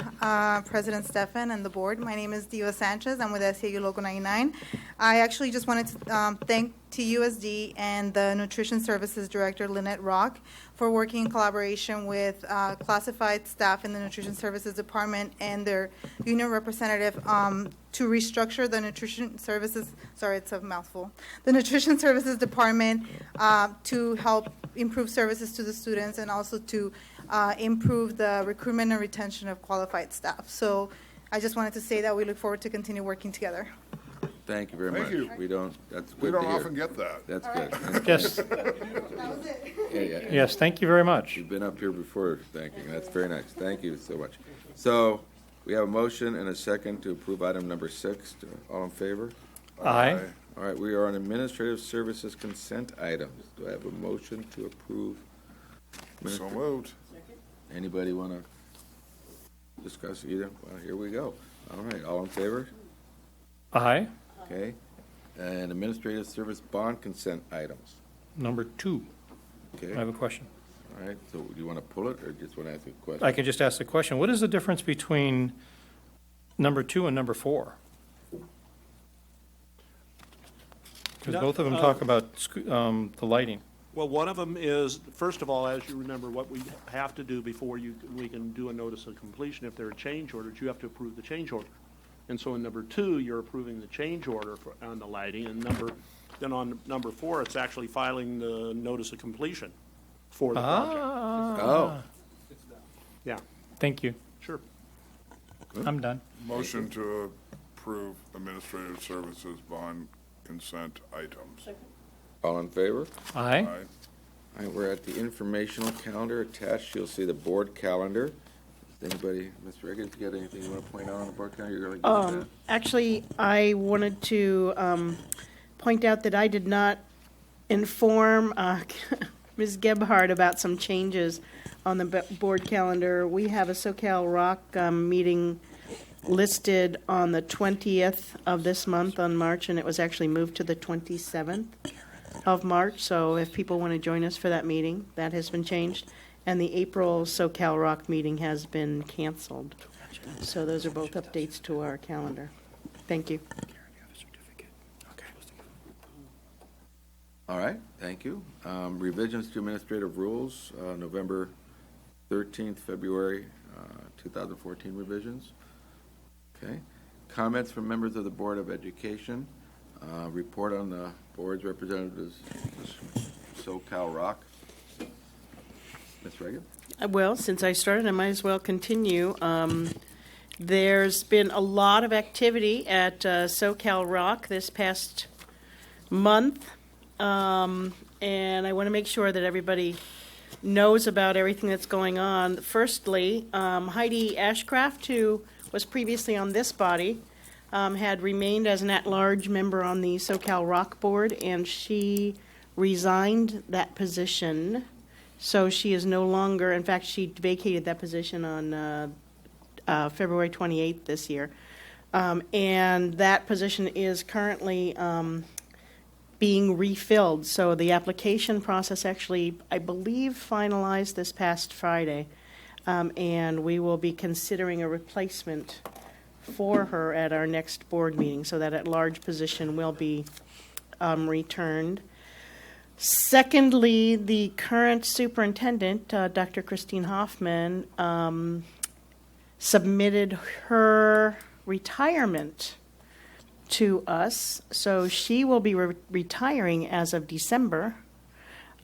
President Stefan and the board. My name is Diva Sanchez. I'm with SAU Local 99. I actually just wanted to thank TUSD and the Nutrition Services Director, Lynette Rock, for working in collaboration with classified staff in the Nutrition Services Department and their union representative to restructure the Nutrition Services, sorry, it's a mouthful, the Nutrition Services Department to help improve services to the students and also to improve the recruitment and retention of qualified staff. So I just wanted to say that we look forward to continue working together. Thank you very Thank much. you. That's good We don't to hear. often get that. That's All good. right. Yes. That was it. Yeah. Yes, thank you very much. You've been up here before, thank you. That's very nice. Thank you so much. So we have a motion and a second to approve item number 6. All in favor? Aye. All right, we are on administrative services consent items. Do I have a motion to approve? So moved. Anybody want to discuss either? Well, here we go. All right, all in favor? Aye. Okay. And administrative service bond consent items. Number 2. Okay. I have a question. All right, so do you want to pull it or just want to ask a question? I can just ask the question. What is the difference between number 2 and number 4? Because both of them talk about the lighting. Well, one of them is, first of all, as you remember, what we have to do before we can do a notice of completion, if there are change orders, you have to approve the change order. And so in number 2, you're approving the change order on the lighting, and then on number 4, it's actually filing the notice of completion for the project. Oh, Yeah, Thank you. sure. I'm done. Motion to approve administrative services bond consent items. all in favor? Aye. Aye. All right, we're at the informational calendar attached. You'll see the board calendar. Anybody, Mr. Reagan, if you got anything you want to point out on the board calendar, you're really good at that. Actually, I wanted to point out that I did not inform Ms. Gebhardt about some changes on the board calendar. We have a SoCal Rock meeting listed on the 20th of this month on March, and it was actually moved to the 27th of March. So if people want to join us for that meeting, that has been changed. And the April SoCal Rock meeting has been canceled. So those are both updates to our calendar. Thank you. All right, thank you. Revisions to administrative rules, November 13th, February 2014 revisions. Okay. Comments from members of the Board of Education. Report on the board's representatives, SoCal Rock. Ms. Reagan? Well, since I started, I might as well continue. There's been a lot of activity at SoCal Rock this past month, and I want to make sure that everybody knows about everything that's going on. Firstly, Heidi Ashcraft, who was previously on this body, had remained as an at-large member on the SoCal Rock Board, and she resigned that position. So she is no longer, in fact, she vacated that position on February 28th this year. And that position is currently being refilled. So the application process actually, I believe, finalized this past Friday. And we will be considering a replacement for her at our next board meeting, so that at-large position will be returned. Secondly, the current superintendent, Dr. Christine Hoffman, submitted her retirement to us. So she will be retiring as of December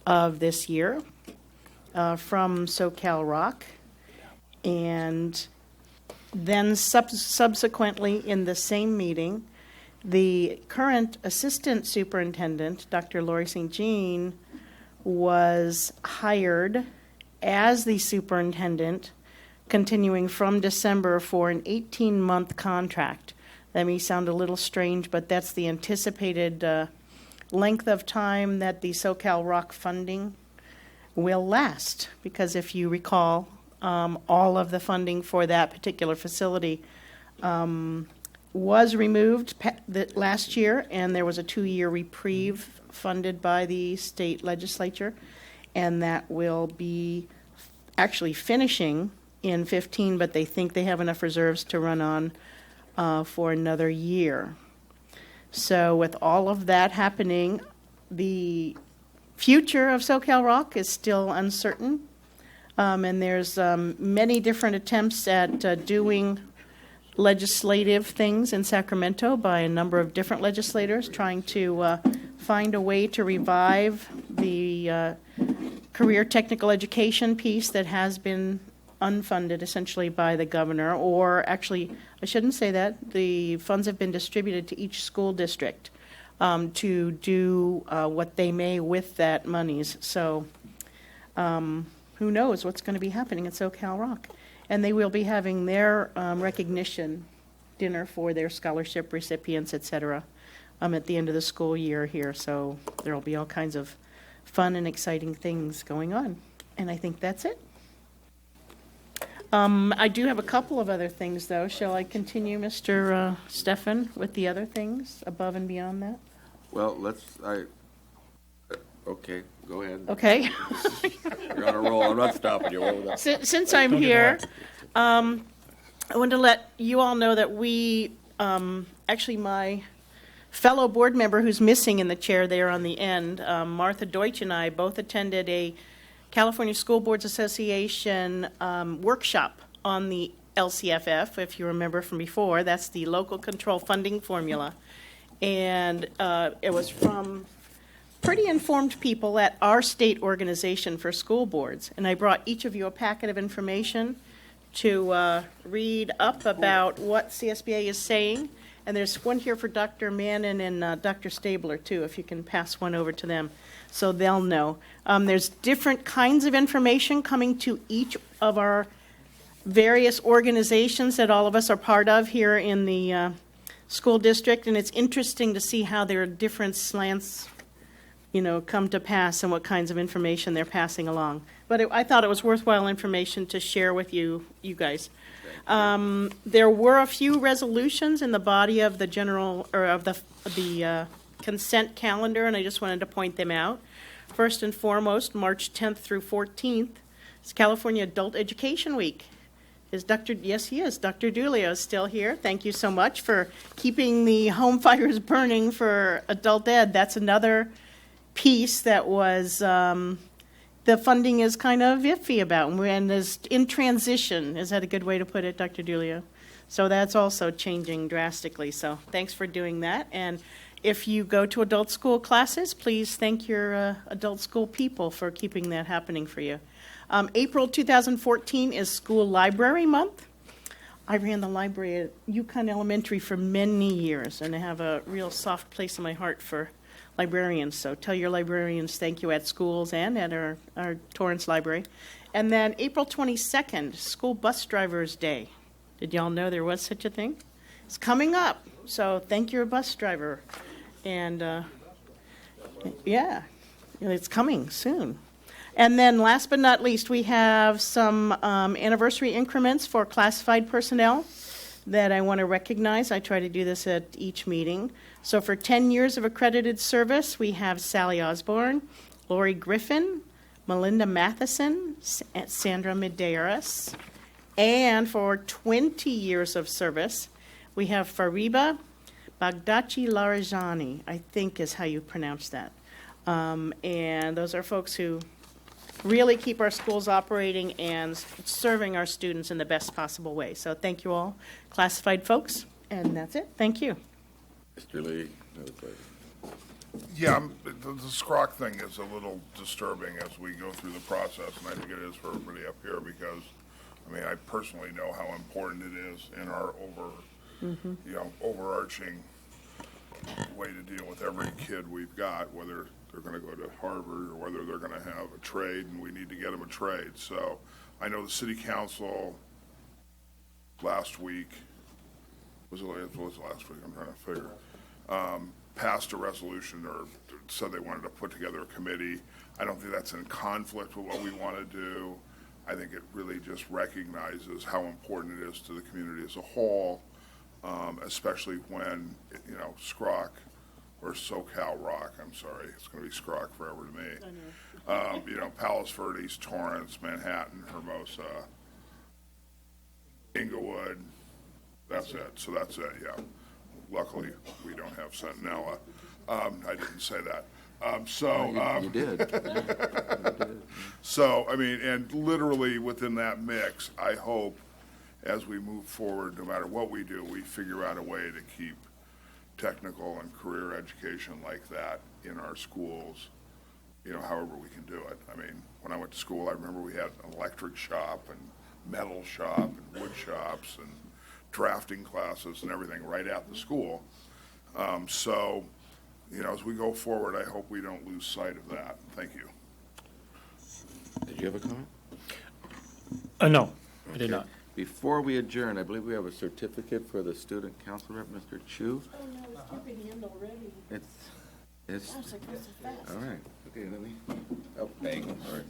of this year from SoCal Rock. And then subsequently in the same meeting, the current assistant superintendent, Dr. Lori St. Jean, was hired as the superintendent continuing from December for an 18-month contract. That may sound a little strange, but that's the anticipated length of time that the SoCal Rock funding will last. Because if you recall, all of the funding for that particular facility was removed last year, and there was a 2-year reprieve funded by the state legislature, and that will be actually finishing in 15, but they think they have enough reserves to run on for another year. So with all of that happening, the future of SoCal Rock is still uncertain, and there's many different attempts at doing legislative things in Sacramento by a number of different legislators trying to find a way to revive the career technical education piece that has been unfunded essentially by the governor, or actually, I shouldn't say that, the funds have been distributed to each school district to do what they may with that monies. So who knows what's going to be happening at SoCal Rock. And they will be having their recognition dinner for their scholarship recipients, et cetera, at the end of the school year here. So there will be all kinds of fun and exciting things going on. And I think that's it. I do have a couple of other things, though. Shall I continue, Mr. Stefan, with the other things above and beyond that? Well, okay, go ahead. Okay. You're on a roll. I'm not stopping you. What was that? Since I'm here, I want to let you all know that we, actually my fellow board member who's missing in the chair there on the end, Martha Deutsch and I both attended a California School Boards Association workshop on the LCFF, if you remember from before. That's the local control funding formula. And it was from pretty informed people at our state organization for school boards. And I brought each of you a packet of information to read up about what CSBA is saying. And there's one here for Dr. Mannon and Dr. Stabler, too, if you can pass one over to them so they'll know. There's different kinds of information coming to each of our various organizations that all of us are part of here in the school district, and it's interesting to see how their different slants, come to pass and what kinds of information they're passing along. But I thought it was worthwhile information to share with you guys. There were a few resolutions in the body of the general, or of the consent calendar, and I just wanted to point them out. First and foremost, March 10th through 14th is California Adult Education Week. Yes, he is. Dr. Dulio is still here. Thank you so much for keeping the home fires burning for adult ed. That's another piece that was the funding is kind of iffy about and is in transition. Is that a good way to put it, Dr. Dulio? So that's also changing drastically. So thanks for doing that. And if you go to adult school classes, please thank your adult school people for keeping that happening for you. April 2014 is School Library Month. I ran the library at Yukon Elementary for many years, and I have a real soft place in my heart for librarians. So tell your librarians thank you at schools and at our Torrance Library. And then April 22nd, School Bus Drivers Day. Did y'all know there was such a thing? It's coming up, so thank your bus driver. And yeah, it's coming soon. And then last but not least, we have some anniversary increments for classified personnel that I want to recognize. I try to do this at each meeting. So for 10 years of accredited service, we have Sally Osborne, Lori Griffin, Melinda Matheson, Sandra Medeiros. And for 20 years of service, we have Fariba Bagdachi Larajani, I think is how you pronounce that. And those are folks who really keep our schools operating and serving our students in the best possible way. So thank you all, classified folks, and that's it. Thank you. Mr. Lee, another question. Yeah, the SCROC thing is a little disturbing as we go through the process, and I think it is for everybody up here because, I personally know how important it is in our overarching way to deal with every kid we've got, whether they're going to go to Harvard or whether they're going to have a trade, and we need to get them a trade. So I know the city council last week, was it last week? I'm trying to figure. Passed a resolution or said they wanted to put together a committee. I don't think that's in conflict with what we want to do. I think it really just recognizes how important it is to the community as a whole, especially when, you know, SCROC, or SoCal Rock, I'm sorry, it's going to be SCROC forever to me. You know, Palos Verdes, Torrance, Manhattan, Hermosa, Inglewood, that's it. So that's it, yeah. Luckily, we don't have Centinela. I didn't say that. You did. So, I mean, and literally within that mix, I hope as we move forward, no matter what we do, we figure out a way to keep technical and career education like that in our schools, you know, however we can do it. I mean, when I went to school, I remember we had an electric shop and metal shop and wood shops and drafting classes and everything right at the school. So, you know, as we go forward, I hope we don't lose sight of that. Thank you. Did you have a comment? No, I did not. Before we adjourn, I believe we have a certificate for the student council rep, Mr. Chu. Oh, no, it's skipping in already. It's, Gosh, that goes so fast. all right. Okay, let me, oh, bang, all right.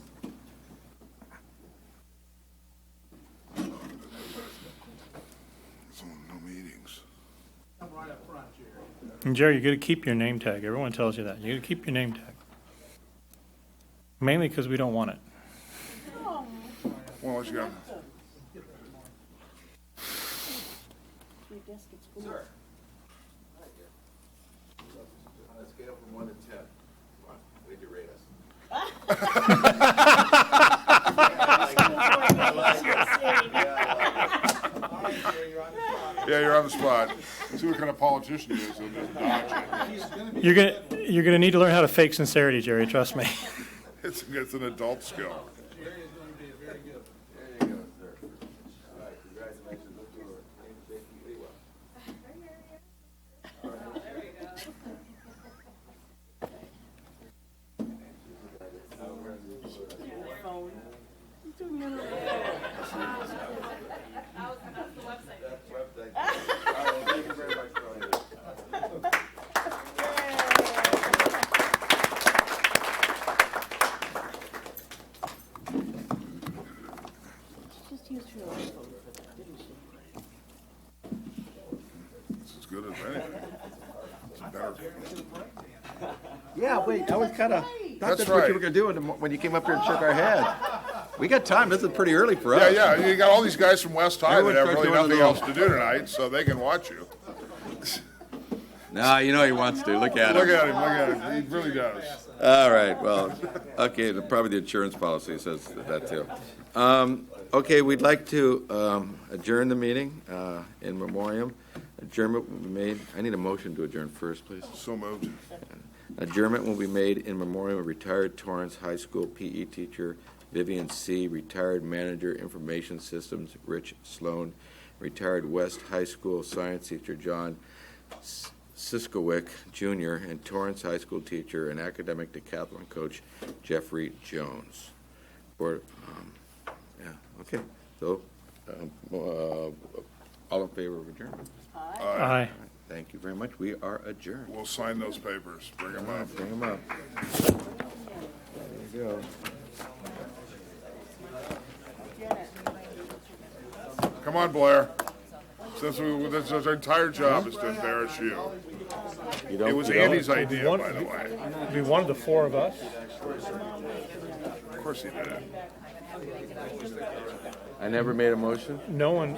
So, no meetings. Come right up front, Jerry. And Jerry, you're going to keep your name tag. Everyone tells you that. You're going to keep your name tag. Mainly because we don't want it. Well, what you got? Sir. On a scale from 1 to 10, come on, way to rate Yeah, you're on the spot. See what kind of politician he is and just dodge it. You're going to need to learn how to fake sincerity, Jerry. Trust me. It's an adult skill. Jerry is going to be very good. There you go, sir. All right, congratulations. Look forward. Really well. Thank you very much for all your Just used her own phone for that, didn't she? It's as good as anything. It's better. Yeah, wait, I was kind of, That's that's what right. you were going to do when you came up here and shook our head. We got time. This is pretty early for us. Yeah, you got all these guys from West High that Everyone have starts really doing nothing the else to do tonight, so they can watch you. No, you know he wants to. Look at him. Look at him, look at him. He really does. All right, well, okay, probably the insurance policy says that too. Okay, we'd like to adjourn the meeting in memoriam. Adjournment will be made. I need a motion to adjourn first, please. So moved. Adjournment will be made in memoriam of retired Torrance High School PE teacher Vivian C., retired manager information systems Rich Sloan, retired West High School science teacher John Siskowick Jr., and Torrance High School teacher and academic decathlon coach Jeffrey Jones. Okay. So, all in favor of adjournment? Aye. Thank you very much. We are adjourned. We'll sign those papers. Bring them up. Bring them up. There you go. Come on, Blair. Since this is our entire job is to embarrass you. It was Andy's idea, by the way. Be one of the four of us. Of course he did. I never made a motion. No one.